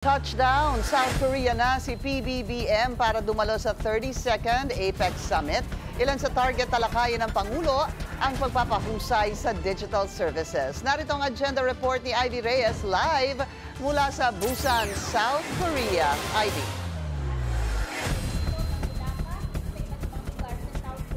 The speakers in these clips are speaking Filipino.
Touchdown! South Korea na si PBBM para dumalo sa 32nd APEC Summit. Ilan sa target talakayan ng Pangulo ang pagpapahusay sa digital services. Narito ang agenda report ni Ivy Reyes live mula sa Busan, South Korea. Ivy.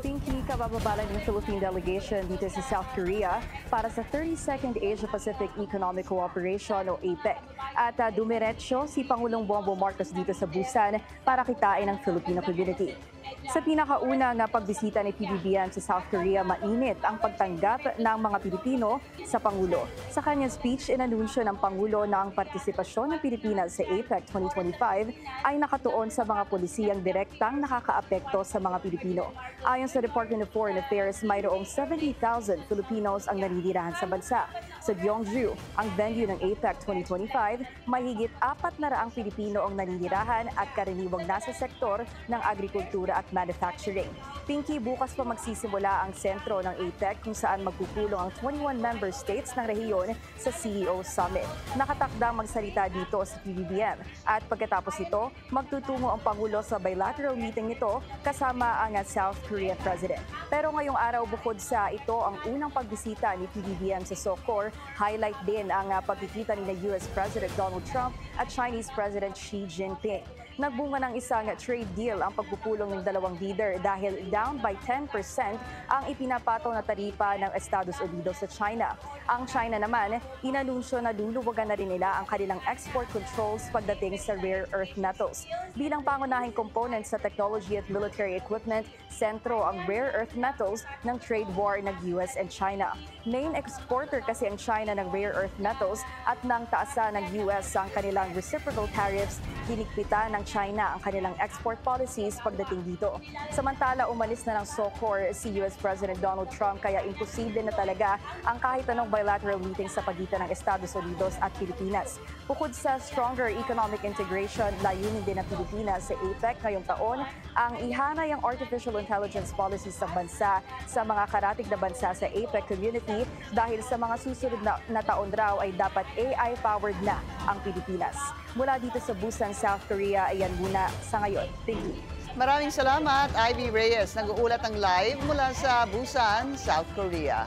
Pinky, kabababala ng Philippine delegation dito sa South Korea para sa 32nd Asia-Pacific Economic Cooperation o APEC. At dumiretso si Pangulong Bongbong Marcos dito sa Busan para kitain ang Filipino community. Sa pinakaunang pagbisita ni PBBM sa South Korea, mainit ang pagtanggap ng mga Pilipino sa Pangulo. Sa kanyang speech, inanunsyo ng Pangulo na ang partisipasyon ng Pilipinas sa APEC 2025 ay nakatuon sa mga polisiyang direktang nakakaapekto sa mga Pilipino. Ayon sa Department of Foreign Affairs, mayroong 70,000 Filipinos ang naninirahan sa bansa. Sa Gyeongju, ang venue ng APEC 2025, may higit 400 Pilipino ang naninirahan at karaniwang nasa sektor ng agrikultura at manufacturing. Pinky, bukas pa magsisimula ang sentro ng APEC kung saan magpupulong ang 21 member states ng rehiyon sa CEO Summit. Nakatakdang magsalita dito si PBBM at pagkatapos ito, magtutungo ang Pangulo sa bilateral meeting nito kasama ang South Korean President. Pero ngayong araw bukod sa ito ang unang pagbisita ni PBBM sa SOCOR, highlight din ang pagkikita ni US President Donald Trump at Chinese President Xi Jinping. Nagbunga ng isang trade deal ang pagpupulong ng dalawang leader dahil down by 10% ang ipinapataw na taripa ng Estados Unidos sa China. Ang China naman, inanunsyo na luluwagan na rin nila ang kanilang export controls pagdating sa rare earth metals. Bilang pangunahing component sa technology at military equipment, sentro ang rare earth metals ng trade war ng US and China. Main exporter kasi ang China ng rare earth metals at nang taasan ng US ang kanilang reciprocal tariffs, hinigpitan ng China ang kanilang export policies pagdating dito. Samantala, umalis na ng SOCOR si US President Donald Trump kaya imposible na talaga ang kahit anong bilateral meeting sa pagitan ng Estados Unidos at Pilipinas. Bukod sa stronger economic integration, layunin din ng Pilipinas sa APEC ngayong taon ang ihanay ang artificial intelligence policies ng bansa sa mga karatig na bansa sa APEC community dahil sa mga susunod na taon raw ay dapat AI-powered na ang Pilipinas. Mula dito sa Busan, South Korea, ayan muna sa ngayon. Thank you. Maraming salamat, Ivy Reyes. Nag-uulat ang live mula sa Busan, South Korea.